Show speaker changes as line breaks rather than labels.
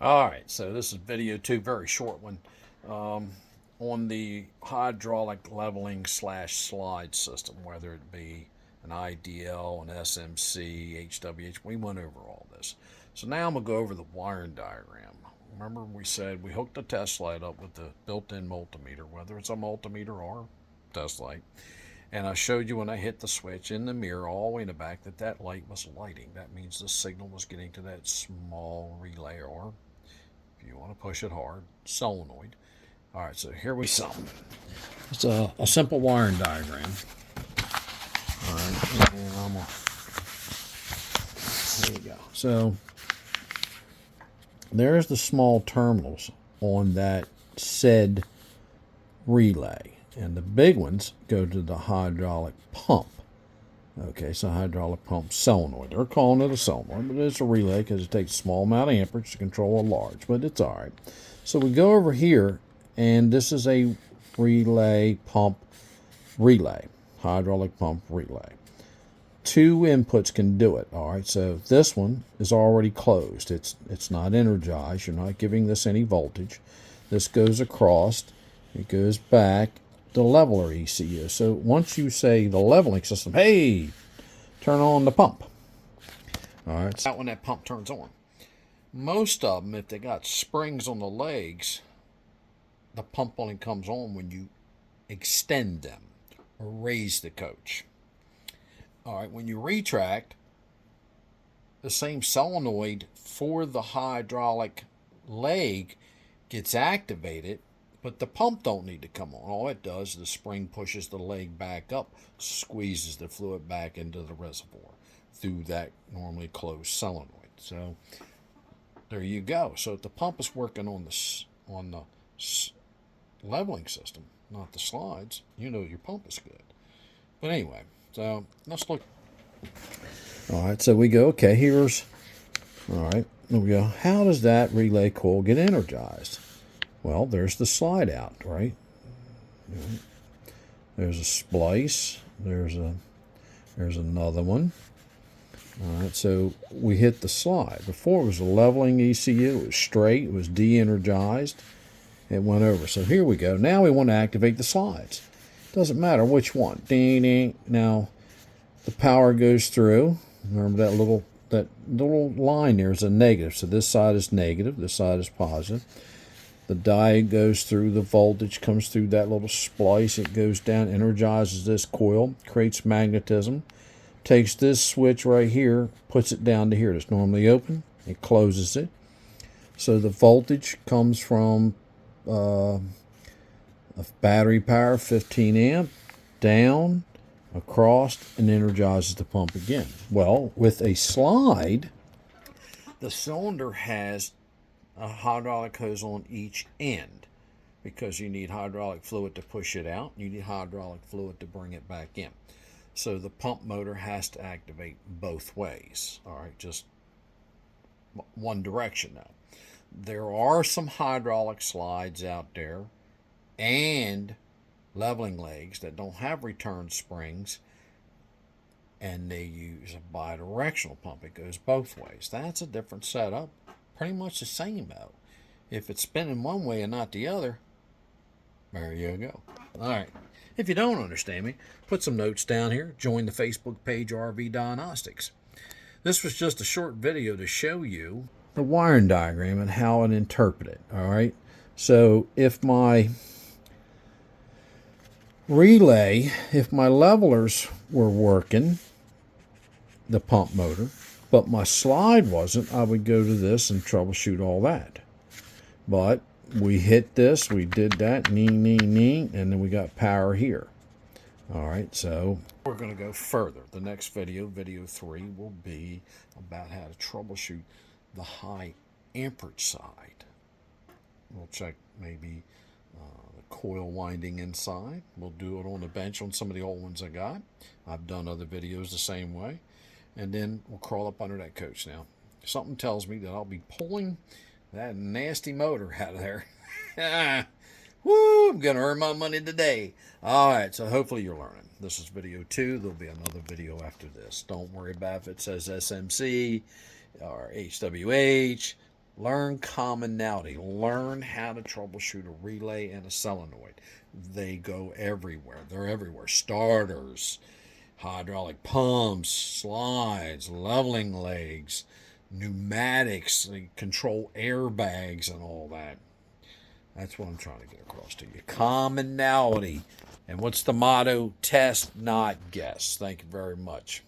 All right, so this is video 2, very short one, on the hydraulic leveling slash slide system, whether it be an IDL, an SMC, HWH. We went over all this. So now I'm going to go over the wiring diagram. Remember we said we hooked the test light up with the built-in multimeter, whether it's a multimeter or test light. And I showed you when I hit the switch in the mirror all the way in the back that light was lighting. That means the signal was getting to that small relay, or if you want to push it hard, solenoid. All right, so here we go. It's a simple wiring diagram. All right, and there you go. So there's the small terminals on that said relay, and the big ones go to the hydraulic pump. Okay, so hydraulic pump solenoid. They're calling it a solenoid, but it's a relay because it takes a small amount of amperage to control a large, but it's all right. So we go over here, and this is a relay pump relay, hydraulic pump relay. 2 inputs can do it, all right? So this one is already closed. It's not energized. You're not giving this any voltage. This goes across. It goes back. The leveler ECU. So once you say the leveling system, hey, turn on the pump. All right, so when that pump turns on. Most of them, if they got springs on the legs, the pump only comes on when you extend them or raise the coach. All right, when you retract, the same solenoid for the hydraulic leg gets activated, but the pump don't need to come on. All it does is the spring pushes the leg back up, squeezes the fluid back into the reservoir through that normally closed solenoid. So there you go. So if the pump is working on the leveling system, not the slides, you know your pump is good. But anyway, so let's look. All right, so we go, okay, here's, all right, there we go. How does that relay coil get energized? Well, there's the slide out, right? There's a splice. There's another one. All right, so we hit the slide. Before it was a leveling ECU. It was straight. It was de-energized. It went over. So here we go. Now we want to activate the slides. Doesn't matter which one. Ding, ding. Now the power goes through. Remember that little line there is a negative. So this side is negative. This side is positive. The diode goes through, the voltage comes through that little splice, it goes down, energizes this coil, creates magnetism, takes this switch right here, puts it down to here. It's normally open, it closes it. So the voltage comes from a battery power, 15 amp, down, across, and energizes the pump again. Well, with a slide, the cylinder has a hydraulic hose on each end because you need hydraulic fluid to push it out. You need hydraulic fluid to bring it back in. So the pump motor has to activate both ways. All right, just one direction now. There are some hydraulic slides out there and leveling legs that don't have return springs, and they use a bidirectional pump. It goes both ways. That's a different setup. Pretty much the same though. If it's spinning one way and not the other, there you go. All right. If you don't understand me, put some notes down here. Join the Facebook page RV Diagnostics. This was just a short video to show you the wiring diagram and how it interpreted. All right. So if my relay, if my levelers were working, the pump motor, but my slide wasn't, I would go to this and troubleshoot all that. But we hit this, we did that, ning, ning, ning, and then we got power here. All right, so we're going to go further. The next video, video 3, will be about how to troubleshoot the high amperage side. We'll check maybe the coil winding inside. We'll do it on the bench on some of the old ones I got. I've done other videos the same way. And then we'll crawl up under that coach. Now, something tells me that I'll be pulling that nasty motor out of there. Woo, I'm going to earn my money today. All right, so hopefully you're learning. This is video 2. There'll be another video after this. Don't worry about if it says SMC or HWH. Learn commonality. Learn how to troubleshoot a relay and a solenoid. They go everywhere. They're everywhere. Starters, hydraulic pumps, slides, leveling legs, pneumatics, they control airbags and all that. That's what I'm trying to get across to you. Commonality. And what's the motto? Test, not guess. Thank you very much.